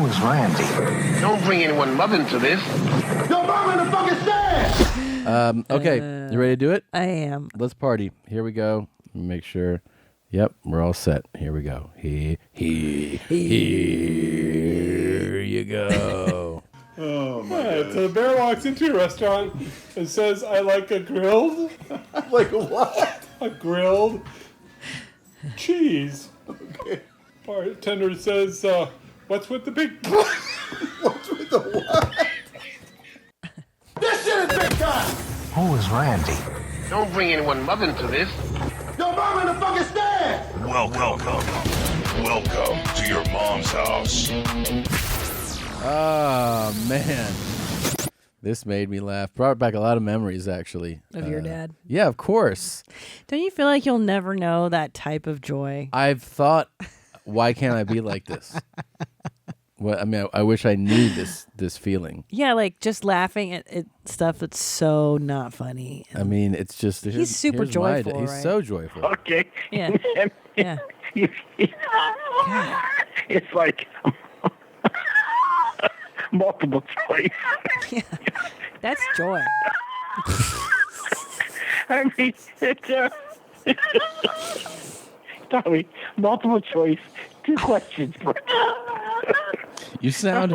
Who is Randy? Don't bring anyone mother into this. Yo, mom in the fucking stand! Okay, you ready to do it? I am. Let's party. Here we go. Make sure. Yep, we're all set. Here we go. Here you go. Oh my god. So the bear walks into a restaurant and says, I like a grilled. Like what? A grilled cheese. Okay. Bartender says, what's with the big... What's with the what? This shit is big time! Who is Randy? Don't bring anyone mother into this. Yo, mom in the fucking stand! Welcome to your mom's house. Oh, man. This made me laugh. Brought back a lot of memories, actually. Of your dad? Yeah, of course. Don't you feel like you'll never know that type of joy? I've thought, why can't I be like this? Well, I mean, I wish I knew this feeling. Yeah, like just laughing at stuff that's so not funny. I mean, it's just... He's super joyful, He's right? so joyful. Okay. Yeah. Yeah. It's like multiple choice. Yeah. That's joy. I mean, it's sorry, multiple choice. 2 questions. You sound...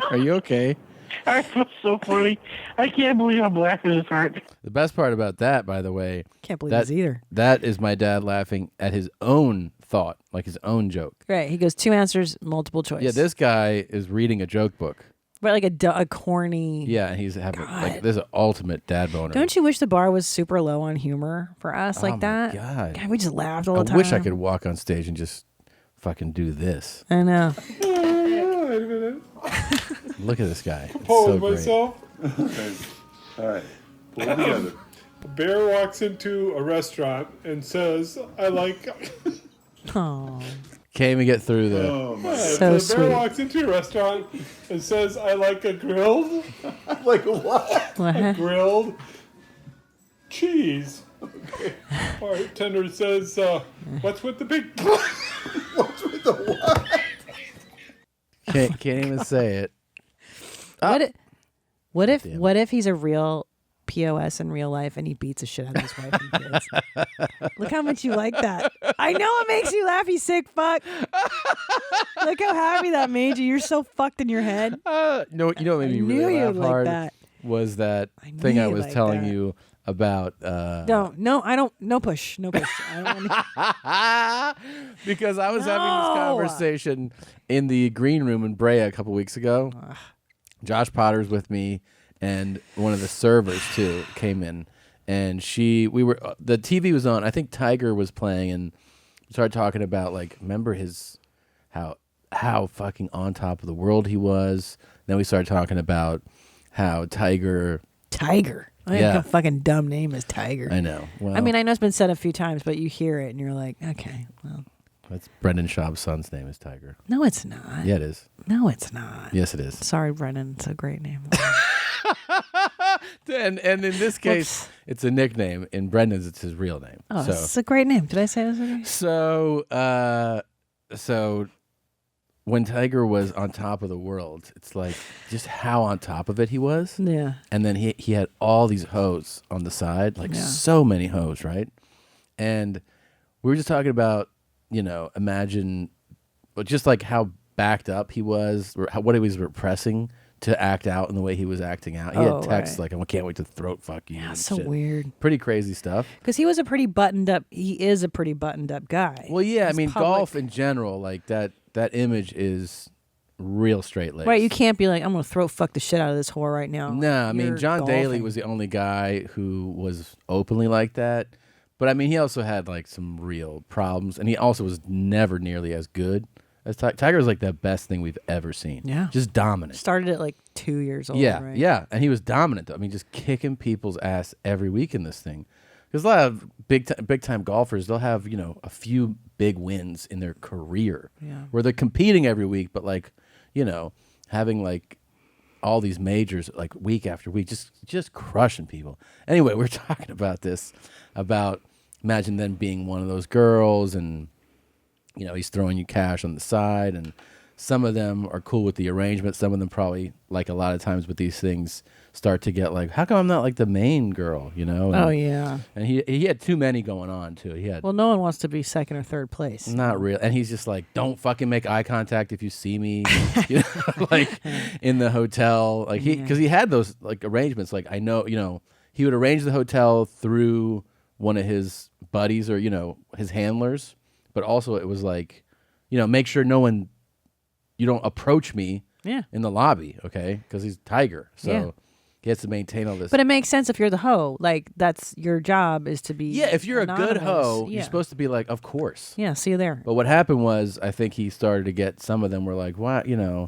Are you okay? I feel so funny. I can't believe I'm laughing this hard. The best part about that, by the way... Can't believe this either. That is my dad laughing at his own thought, like his own joke. Right. He goes 2 answers, multiple choice. Yeah, this guy is reading a joke book. But like a corny... Yeah, and he's having... Like, this is an ultimate dad boner. Don't you wish the bar was super low on humor for us like that? God. We just laughed all the time. I wish I could walk on stage and just fucking do this. I know. Wait a minute. Look at this guy. It's Pose so great. myself. Okay. All right. Pull it together. A bear walks into a restaurant and says, I like... Oh. Can't even get through the... Oh my So the bear sweet. walks into a restaurant and says, I like a grilled... Like what? What? grilled cheese. Okay. Bartender says, what's with the big... What's with the what? Can't even say it. What if he's a real POS in real life and he beats the shit out of his wife and kids? Look how much you like that. I know it makes you laugh, you sick fuck. Look how happy that made you. You're so fucked in your head. You know what made me knew really you'd laugh like hard that. was that knew thing I you'd was like telling that. you about... I don't. No push. I don't want because I was having this conversation in the green room in Brea a couple weeks ago. Josh Potter's with me, and one of the servers too came in, and the TV was on. I think Tiger was playing, and we started talking about remember how fucking on top of the world he was. Then we started talking about how Tiger. I think a fucking dumb name is Tiger. I know. Well, I mean, I know it's been said a few times, but you hear it and you're like, okay, well. that's Brendan Schaub's son's name is Tiger. No, it's not. Yeah, it is. No, it's not. Yes, it is. Sorry, Brendan. It's a great name. And in this case, it's a nickname. In Brendan's, it's his real name. Oh, it's a great name. Did I say it was a great So when Tiger was on top of the world, it's like just how on top of it he was. Yeah. And then he had all these hoes on the side, so many hoes, right? And we were just talking about, imagine just like how backed up he was, or what he was repressing to act out in the way he was acting out. He had texts like, I can't wait to throat fuck you. Yeah, and so shit. weird. Pretty crazy stuff. Because he is a pretty buttoned up guy. Well, yeah, He's I mean, public. golf in general, like that image is real straight laced. Right, you can't be like, I'm going to throat fuck the shit out of this whore right now. No, I mean, You're John Daly golfing. was the only guy who was openly like that. But I mean, he also had like some real problems, and he also was never nearly as good as Tiger. Was like the best thing we've ever seen. Yeah. Just dominant. Started at like 2 years old, Yeah, right? yeah, and he was dominant though. I mean, just kicking people's ass every week in this thing. Because a lot of big time golfers, they'll have a few big wins in their career, where they're competing every week, but like having like all these majors like week after week, just crushing people. Anyway, we're talking about this, about imagine then being one of those girls, and he's throwing you cash on the side and some of them are cool with the arrangement. Some of them probably, like a lot of times with these things, start to get like, how come I'm not like the main girl, you know? And, Oh yeah. And he had too many going on too. He had Well, no one wants to be second or third place. not real, and he's just like, don't fucking make eye contact if you see me, you know, like in the hotel, like because he had those like arrangements. Like I know, you know, he would arrange the hotel through one of his buddies or his handlers, but also it was like, make sure you don't approach me in the lobby, okay? Because he's Tiger, so he has to maintain all this. But it makes sense if you're the hoe. Like, that's your job is to be if you're anonymous. a good hoe, you're supposed to be like, of course. Yeah, see you there. But what happened was, I think he started to get, some of them were like, what, Yeah.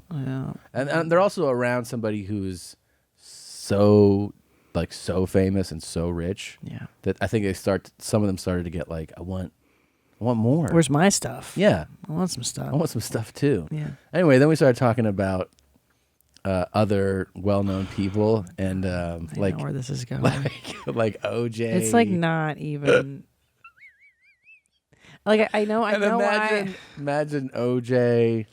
And they're also around somebody who's so famous and so rich. Yeah. That I think some of them started to get like, I want more. Where's my stuff? Yeah. I want some stuff. I want some stuff too. Yeah. Anyway, then we started talking about other well-known people and I know where this is going. like OJ. It's like not even. Like I know why. Imagine OJ,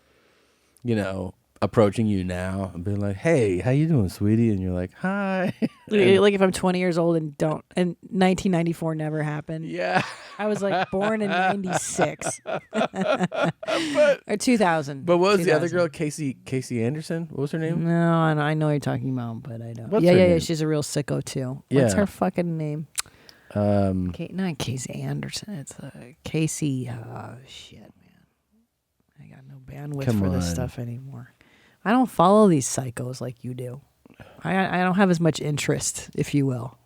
approaching you now and being like, "Hey, how you doing, sweetie?" And you're like, "Hi." Like if I'm 20 years old and 1994 never happened. Yeah. I was like born in 96 or 2000. But what was the other girl? Casey Anderson? What was her name? No, I know what you're talking about, but I don't. What's her yeah. name? She's a real sicko too. Yeah. What's her fucking name? Not Casey Anderson. It's Casey. Shit, man. I got no bandwidth for this stuff anymore. I don't follow these psychos like you do. I don't have as much interest, if you will.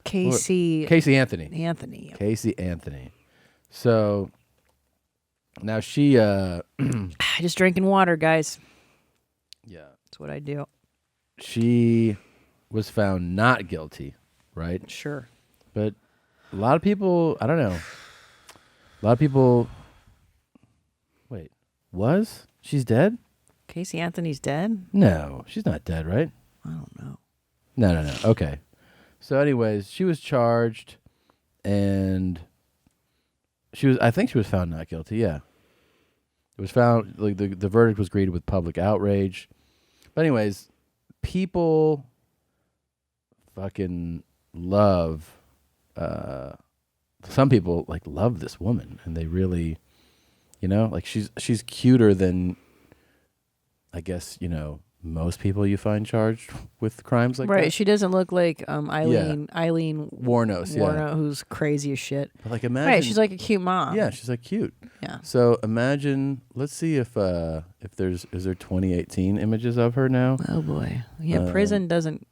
Casey Anthony. Anthony. Casey Anthony. So now she Just drinking water, guys. Yeah. That's what I do. She was found not guilty, right? Sure. But a lot of people, I don't know. A lot of people wait, she's dead? Casey Anthony's dead? No, she's not dead, right? I don't know. No. Okay. So anyways, she was charged and I think she was found not guilty, yeah. It was found, like the verdict was greeted with public outrage. But anyways, people fucking love, some people like love this woman and they really, like she's cuter than, I guess, most people you find charged with crimes like that. Right. She doesn't look like Eileen Warnos, who's crazy as shit. But like imagine, Right, she's like a cute mom. Yeah, she's like cute. Yeah. So imagine, let's see if is there 2018 images of her now? Oh boy. Yeah, prison doesn't.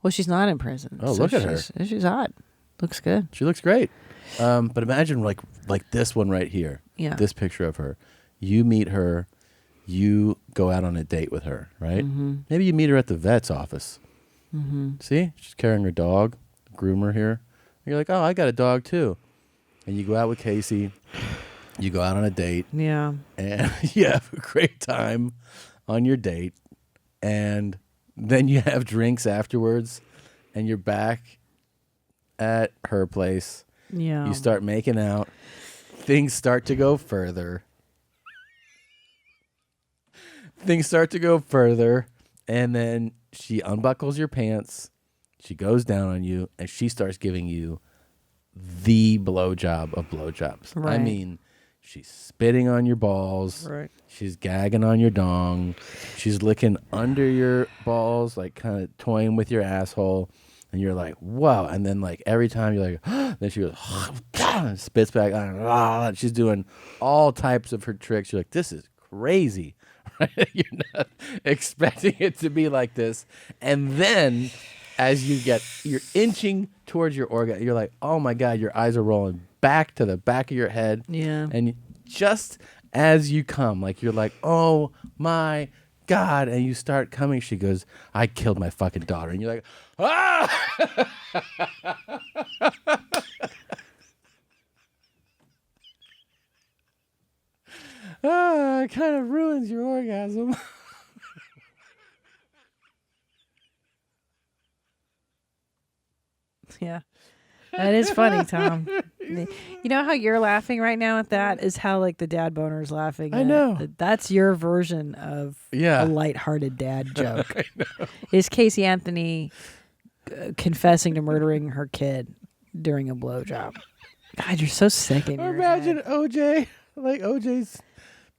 Well, she's not in prison. Oh, look at her. She's hot. Looks good. She looks great. But imagine like this one right here. Yeah. This picture of her. You meet her. You go out on a date with her, right? Mm-hmm. Maybe you meet her at the vet's office. Mm-hmm. See? She's carrying her dog, groomer here. And you're like, oh, I got a dog too. And you go out with Casey. You go out on a date. Yeah. And you have a great time on your date. And then you have drinks afterwards. And you're back at her place. Yeah. You start making out. Things start to go further. And then she unbuckles your pants. She goes down on you, and she starts giving you the blowjob of blowjobs. Right. I mean, she's spitting on your balls. Right. She's gagging on your dong. She's licking under your balls, like kind of toying with your asshole. And you're like, whoa. And then like every time you're like, then she goes, spits back on. She's doing all types of her tricks. You're like, this is crazy. You're not expecting it to be like this. And then as you're inching towards your orgasm, you're like, oh my God, your eyes are rolling back to the back of your head. Yeah. And just as you come, like you're like, oh my God. And you start coming. She goes, I killed my fucking daughter. And you're like, ah! It kind of ruins your orgasm. Yeah. That is funny, Tom. You know how you're laughing right now at that is how like the dad boner is laughing. I know. That's your version of Yeah. a lighthearted dad joke. Is Casey Anthony confessing to murdering her kid during a blowjob? God, you're so sick in Or your imagine head. OJ, like OJ's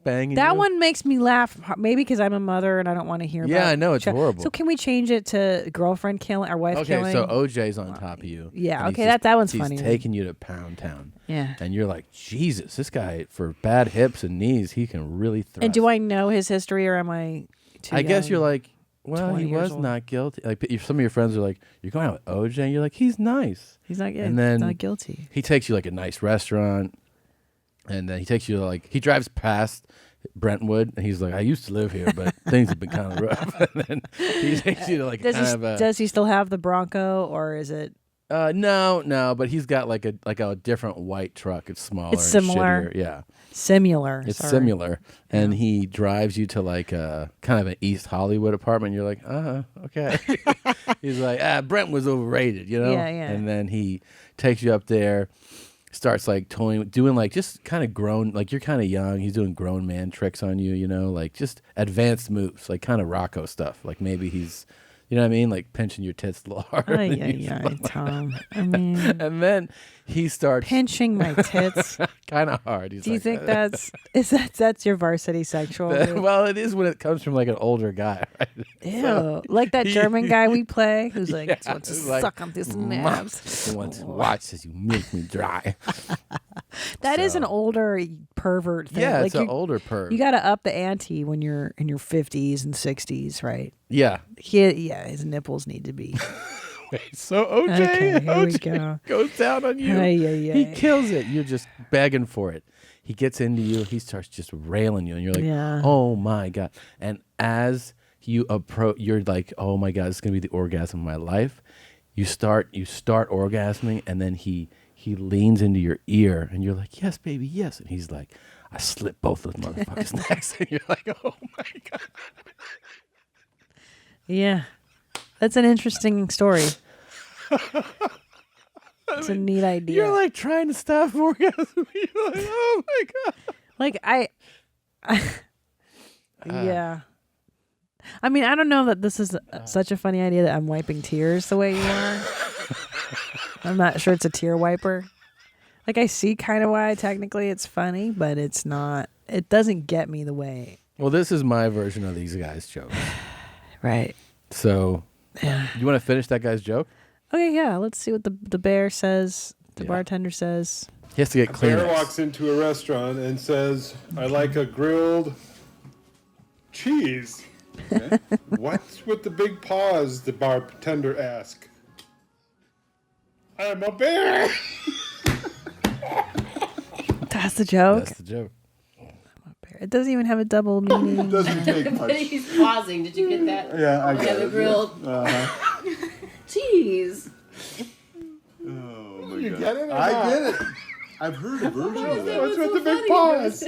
banging. That you. one makes me laugh. Maybe because I'm a mother and I don't want to hear. Yeah, about I know, it's horrible. So can we change it to girlfriend killing or wife Okay, killing? so OJ's on top of you. Yeah, and he's okay, that one's he's funny. taking you to Pound Town. Yeah. And you're like, Jesus, this guy for bad hips and knees, he can really thrust. And do I know his history or am I? Too I guess young? you're like, well, 20 he years was old. not guilty. Like if some of your friends are like, you're going out with OJ, and you're like, he's nice. He's not. Yeah, And then he's not guilty. He takes you like a nice restaurant, and then he takes you like he drives past Brentwood, and he's like, I used to live here, but things have been kind of rough. And then he takes you to like Does he still have the Bronco or is it? No, but he's got like a different white truck. It's smaller. It's and similar. shittier. Yeah. Similar. It's sorry. similar, and he drives you to like a kind of an East Hollywood apartment. You're like, okay. He's like, Brent was overrated, you know. Yeah, yeah. And then he takes you up there, starts like doing like just kind of grown, like you're kind of young. He's doing grown man tricks on you, you know, like just advanced moves, like kind of Rocco stuff. Like maybe he's, you know what I mean, like pinching your tits a little harder. than usual. Tom. I mean, And then he starts pinching my tits. kind of hard. He's Do you like, think that's your varsity sexual? move? well, it is when it comes from like an older guy, right? Ew, like that German guy we play who's like, Yeah, wants to it's like, suck on this nabs. He wants to watch as you make me dry. That is an older pervert thing. Yeah, like it's an you're- older perv. You got to up the ante when you're in your 50s and 60s, right? Yeah. His nipples need to be. Wait, so OJ, Okay, here we OJ go. goes down on you. Ay, ay, He ay. kills it. You're just begging for it. He gets into you. He starts just railing you, and you're like, Yeah. "Oh my god!" And as you approach, you're like, "Oh my god, this is gonna be the orgasm of my life." You start orgasming, and then he leans into your ear, and you're like, "Yes, baby, yes." And he's like, "I slit both those motherfuckers' necks," and you're like, "Oh my god." Yeah. That's an interesting story. It's a neat idea. You're like trying to stop orgasm. You're like, "Oh my god." Like yeah. I mean, I don't know that this is such a funny idea that I'm wiping tears the way you are. I'm not sure it's a tear wiper. Like I see kind of why technically it's funny, but it's not. It doesn't get me the way. Well, this is my version of these guys' jokes. Right. So, you want to finish that guy's joke? Okay, yeah. Let's see what the bear says. The Yeah. bartender says. He has to get clean. Bear walks into a restaurant and says, I like a grilled cheese. What's with the big paws? The bartender asks. I'm a bear. That's the joke. That's the joke. It doesn't even have a double meaning. Doesn't take much. He's pausing. Did you get that? Yeah, I Yeah, got the it. grilled cheese. Oh my You god. get it or I not? get it. I've heard a version of that. What's with the big paws?